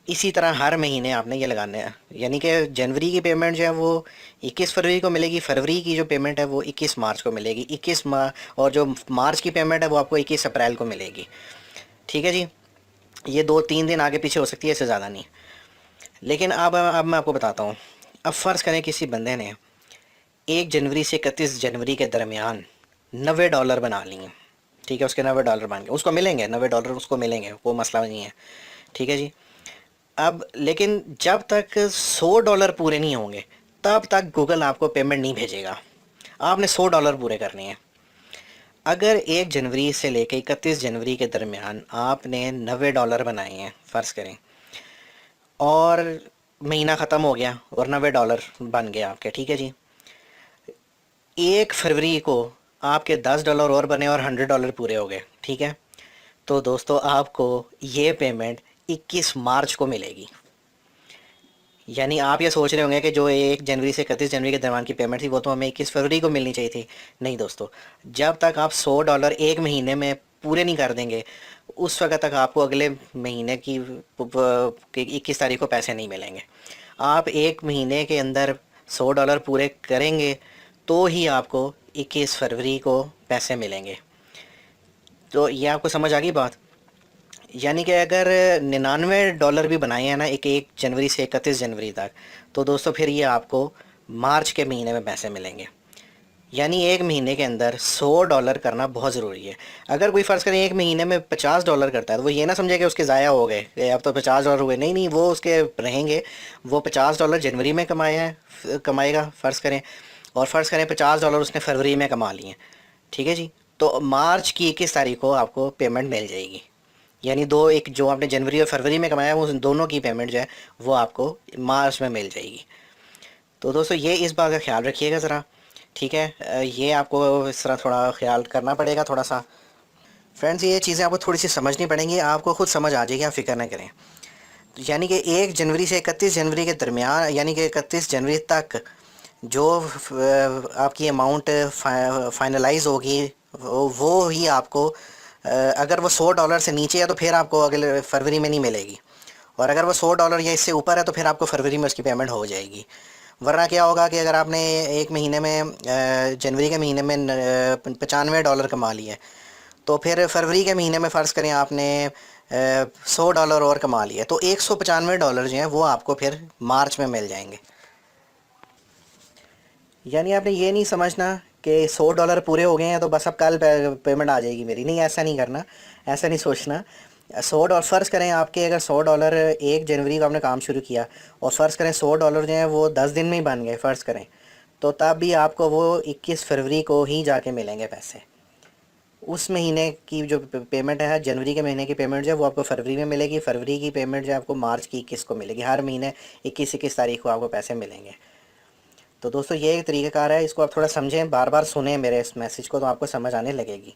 इसी तरह हर महीने आपने ये लगाने हैं, यानी कि जनवरी की पेमेंट जो है वो 21 फरवरी को मिलेगी, फरवरी की जो पेमेंट है वो 21 मार्च को मिलेगी, और जो मार्च की पेमेंट है वो आपको 21 अप्रैल को मिलेगी। ठीक है जी, ये 2-3 दिन आगे पीछे हो सकती है, इससे ज़्यादा नहीं। लेकिन अब मैं आपको बताता हूँ। अब फ़र्ज़ करें किसी बंदे ने 1 जनवरी से 31 जनवरी के दरमियान $90 बना लिए, ठीक है, उसके $90 बन गए, उसको मिलेंगे $90, उसको मिलेंगे, वो मसला नहीं है, ठीक है जी। अब लेकिन जब तक $100 पूरे नहीं होंगे तब तक गूगल आपको पेमेंट नहीं भेजेगा। आपने $100 पूरे करने हैं। अगर 1 जनवरी से लेकर 31 जनवरी के दरमियान आपने $90 बनाए हैं फ़र्ज़ करें, और महीना ख़त्म हो गया और $90 बन गए आपके, ठीक है जी, 1 फरवरी को आपके $10 और बने और $100 पूरे हो गए, ठीक है, तो दोस्तों आपको ये पेमेंट 21 मार्च को मिलेगी। यानी आप ये सोच रहे होंगे कि जो 1 जनवरी से 31 जनवरी के दरमियान की पेमेंट थी वो तो हमें 21 फरवरी को मिलनी चाहिए थी। नहीं दोस्तों, जब तक आप $100 एक महीने में पूरे नहीं कर देंगे उस वक्त तक आपको अगले महीने की 21 तारीख को पैसे नहीं मिलेंगे। आप एक महीने के अंदर $100 पूरे करेंगे तो ही आपको 21 फरवरी को पैसे मिलेंगे। तो ये आपको समझ आ गई बात। यानी कि अगर $99 भी बनाए हैं ना 1 जनवरी से 31 जनवरी तक, तो दोस्तों फिर ये आपको मार्च के महीने में पैसे मिलेंगे। यानी एक महीने के अंदर $100 करना बहुत ज़रूरी है। अगर कोई फ़र्ज़ करें एक महीने में $50 करता है तो वो ये ना समझे कि उसके ज़ाया हो गए, अब तो $50 हुए, नहीं नहीं, वो उसके रहेंगे। वो $50 जनवरी में कमाएगा फ़र्ज़ करें, और फ़र्ज़ करें $50 उसने फरवरी में कमा लिए, ठीक है जी, तो मार्च की 21 तारीख को आपको पेमेंट मिल जाएगी। यानी एक जो आपने जनवरी और फरवरी में कमाया वो दोनों की पेमेंट जो है वो आपको मार्च में मिल जाएगी। तो दोस्तों ये इस बात का ख्याल रखिएगा ज़रा, ठीक है, ये आपको इस तरह थोड़ा ख्याल करना पड़ेगा थोड़ा सा। फ्रेंड्स, ये चीज़ें आपको थोड़ी सी समझनी पड़ेंगी, आपको खुद समझ आ जाएगी, आप फ़िक्र न करें। यानी कि 1 जनवरी से 31 जनवरी के दरमियान, यानी कि 31 जनवरी तक जो आपकी अमाउंट फाइनलाइज होगी वो ही आपको अगर वो $100 से नीचे है तो फिर आपको अगले फरवरी में नहीं मिलेगी, और अगर वो $100 या इससे ऊपर है तो फिर आपको फरवरी में उसकी पेमेंट हो जाएगी। वरना क्या होगा कि अगर आपने एक महीने में जनवरी के महीने में $95 कमा लिए, तो फिर फरवरी के महीने में फ़र्ज़ करें आपने $100 और कमा लिए, तो $195 जो हैं वो आपको फिर मार्च में मिल जाएंगे। यानी आपने ये नहीं समझना कि $100 पूरे हो गए हैं तो बस अब कल पेमेंट आ जाएगी मेरी, नहीं ऐसा नहीं करना, ऐसा नहीं सोचना। $100 फ़र्ज़ करें आपके अगर $100 1 जनवरी को आपने काम शुरू किया, और फ़र्ज़ करें $100 जो हैं वो 10 दिन में ही बन गए फ़र्ज़ करें, तो तब भी आपको वो 21 फरवरी को ही जाके मिलेंगे पैसे। उस महीने की जो पेमेंट है, जनवरी के महीने की पेमेंट जो है वो आपको फरवरी में मिलेगी, फरवरी की पेमेंट जो है आपको मार्च की 21 को मिलेगी। हर महीने 21 तारीख को आपको पैसे मिलेंगे। तो दोस्तों ये एक तरीक़ाकार है, इसको आप थोड़ा समझें, बार बार सुने मेरे इस मैसेज को, तो आपको समझ आने लगेगी।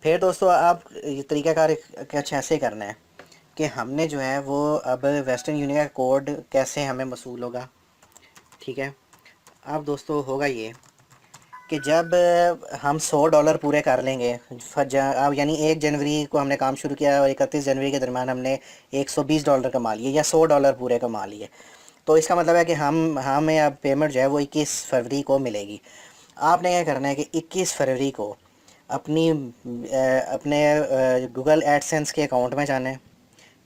फिर दोस्तों आप ये तरीक़ाकार कुछ ऐसे करना है कि हमने जो है वो अब वेस्टर्न यूनियन का कोड कैसे हमें मसूल होगा, ठीक है। अब दोस्तों होगा ये कि जब हम $100 पूरे कर लेंगे, अब यानी 1 जनवरी को हमने काम शुरू किया और 31 जनवरी के दरम्यान हमने $120 कमा लिए या $100 पूरे कमा लिए, तो इसका मतलब है कि हमें अब पेमेंट जो है वो 21 फरवरी को मिलेगी। आपने क्या करना है कि 21 फरवरी को अपने गूगल एडसेंस के अकाउंट में जाना है,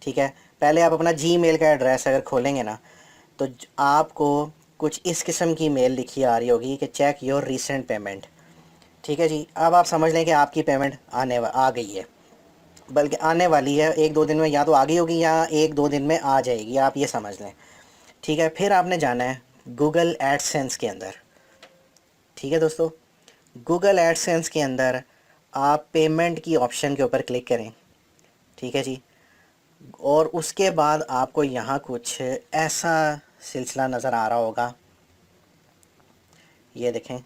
ठीक है। पहले आप अपना जीमेल का एड्रेस अगर खोलेंगे ना, तो आपको कुछ इस किस्म की मेल लिखी आ रही होगी कि चेक योर रीसेंट पेमेंट, ठीक है जी। अब आप समझ लें कि आपकी पेमेंट आ गई है, बल्कि आने वाली है, 1-2 दिन में या तो आ गई होगी या 1-2 दिन में आ जाएगी, आप ये समझ लें, ठीक है। फिर आपने जाना है गूगल एडसेंस के अंदर, ठीक है दोस्तों। गूगल एडसेंस के अंदर आप पेमेंट की ऑप्शन के ऊपर क्लिक करें, ठीक है जी। और उसके बाद आपको यहाँ कुछ ऐसा सिलसिला नज़र आ रहा होगा, ये देखें,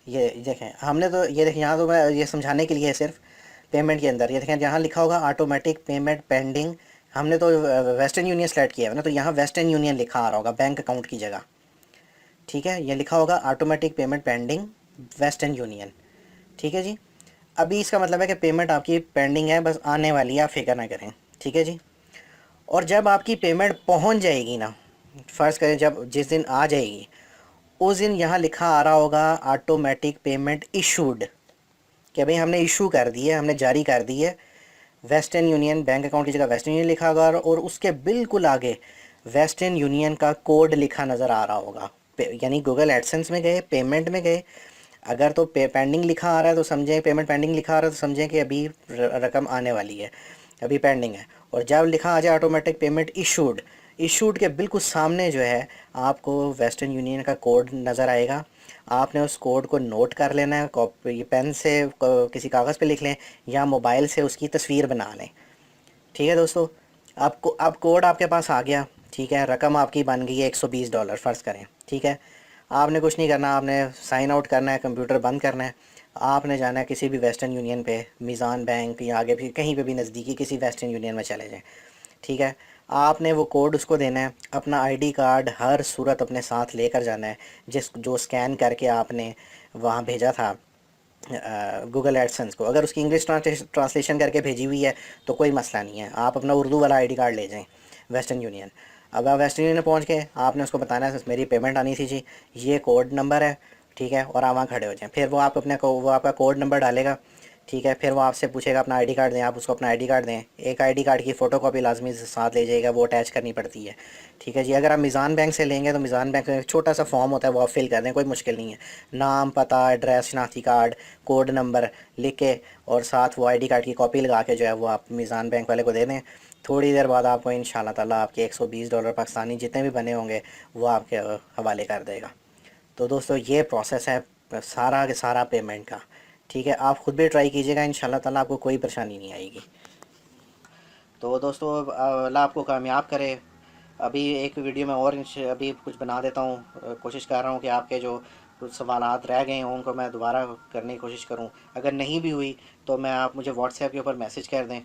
ये देखें, हमने तो ये देखें, यहाँ तो मैं ये समझाने के लिए है सिर्फ। पेमेंट के अंदर ये देखें, जहाँ लिखा होगा ऑटोमेटिक पेमेंट पेंडिंग, हमने तो वेस्टर्न यूनियन सेलेक्ट किया है ना, तो यहाँ वेस्टर्न यूनियन लिखा आ रहा होगा बैंक अकाउंट की जगह, ठीक है। ये लिखा होगा automatic payment pending western union, ठीक है जी। अभी इसका मतलब है कि पेमेंट आपकी पेंडिंग है, बस आने वाली है, आप फिक्र ना करें, ठीक है जी। और जब आपकी पेमेंट पहुंच जाएगी ना, फ़र्ज़ करें जब जिस दिन आ जाएगी, उस दिन यहाँ लिखा आ रहा होगा ऑटोमेटिक पेमेंट इशूड, कि भाई हमने इशू कर दी है, हमने जारी कर दी है। वेस्टर्न यूनियन बैंक अकाउंट की जगह वेस्टर्न यूनियन लिखा होगा, और उसके बिल्कुल आगे वेस्टर्न यूनियन का कोड लिखा नज़र आ रहा होगा। यानी गूगल एडसेंस में गए, पेमेंट में गए, अगर तो पेंडिंग लिखा आ रहा है तो समझें, पेमेंट पेंडिंग लिखा आ रहा है तो समझें कि अभी रकम आने वाली है, अभी पेंडिंग है। और जब लिखा आ जाए ऑटोमेटिक पेमेंट इशूड, इशूड के बिल्कुल सामने जो है आपको वेस्टर्न यूनियन का कोड नज़र आएगा। आपने उस कोड को नोट कर लेना है, कॉपी पेन से किसी कागज़ पे लिख लें या मोबाइल से उसकी तस्वीर बना लें, ठीक है दोस्तों। आपको अब कोड आपके पास आ गया, ठीक है। रकम आपकी बन गई है $120 फ़र्ज़ करें, ठीक है। आपने कुछ नहीं करना, आपने साइन आउट करना है, कंप्यूटर बंद करना है, आपने जाना है किसी भी वेस्टर्न यूनियन पे, मीज़ान बैंक या आगे भी कहीं पे भी नज़दीकी किसी वेस्टर्न यूनियन में चले जाएं, ठीक है। आपने वो कोड उसको देना है, अपना आईडी कार्ड हर सूरत अपने साथ लेकर जाना है, जो स्कैन करके आपने वहाँ भेजा था गूगल एडसेंस को। अगर उसकी इंग्लिश ट्रांसलेशन करके भेजी हुई है तो कोई मसला नहीं है, आप अपना उर्दू वाला आईडी कार्ड ले जाएं वेस्टर्न यूनियन। अब आप वेस्टर्न यूनियन पहुंच के आपने उसको बताना है मेरी पेमेंट आनी थी जी, ये कोड नंबर है, ठीक है, और आप वहाँ खड़े हो जाएं। फिर वो आपका कोड नंबर डालेगा, ठीक है। फिर वो आपसे पूछेगा अपना आईडी कार्ड दें, आप उसको अपना आईडी कार्ड दें। एक आईडी कार्ड की फ़ोटोकॉपी लाजमी साथ ले जाइएगा, वो अटैच करनी पड़ती है, ठीक है जी। अगर आप मीज़ान बैंक से लेंगे तो मीज़ान बैंक में एक छोटा सा फॉर्म होता है, वो आप फिल कर दें, कोई मुश्किल नहीं है। नाम, पता, एड्रेस, शनाख्ती कार्ड, कोड नंबर लिख के और साथ वो आईडी कार्ड की कॉपी लगा के जो है वो आप मीज़ान बैंक वाले को दे दें। थोड़ी देर बाद आपको इंशाल्लाह ताला आपके $120 पाकिस्तानी जितने भी बने होंगे वो आपके हवाले कर देगा। तो दोस्तों ये प्रोसेस है सारा के सारा पेमेंट का, ठीक है। आप ख़ुद भी ट्राई कीजिएगा, इंशाल्लाह ताला आपको कोई परेशानी नहीं आएगी। तो दोस्तों अल्लाह आपको कामयाब करे। अभी एक वीडियो में और अभी कुछ बना देता हूँ, कोशिश कर रहा हूँ कि आपके जो कुछ सवालात रह गए हों उनको मैं दोबारा करने की कोशिश करूँ। अगर नहीं भी हुई तो मैं आप मुझे व्हाट्सएप के ऊपर मैसेज कर दें,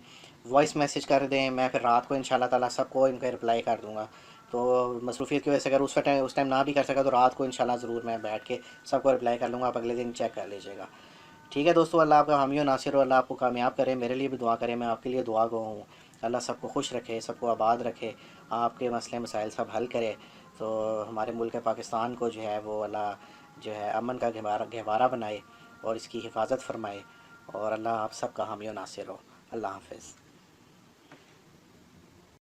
वॉइस मैसेज कर दें, मैं फिर रात को इंशाल्लाह ताला सबको इनका रिप्लाई कर दूँगा। तो मसरूफ़ियत की वजह से अगर उस टाइम ना भी कर सका तो रात को इंशाल्लाह ज़रूर मैं बैठ के सबको रिप्लाई कर लूँगा, आप अगले दिन चेक कर लीजिएगा। ठीक है दोस्तों, अल्लाह आपका हामी और नासिर हो, अल्लाह आपको कामयाब करे, मेरे लिए भी दुआ करें, मैं आपके लिए दुआ गो हूँ। अल्लाह सबको खुश रखे, सबको आबाद रखे, आपके मसले मसाइल सब हल करे। तो हमारे मुल्क पाकिस्तान को जो है वो अल्लाह जो है अमन का गहवारा गहवारा बनाए और इसकी हिफाजत फरमाए। और अल्लाह आप सबका हामी और नासिर हो। अल्लाह हाफ़िज़।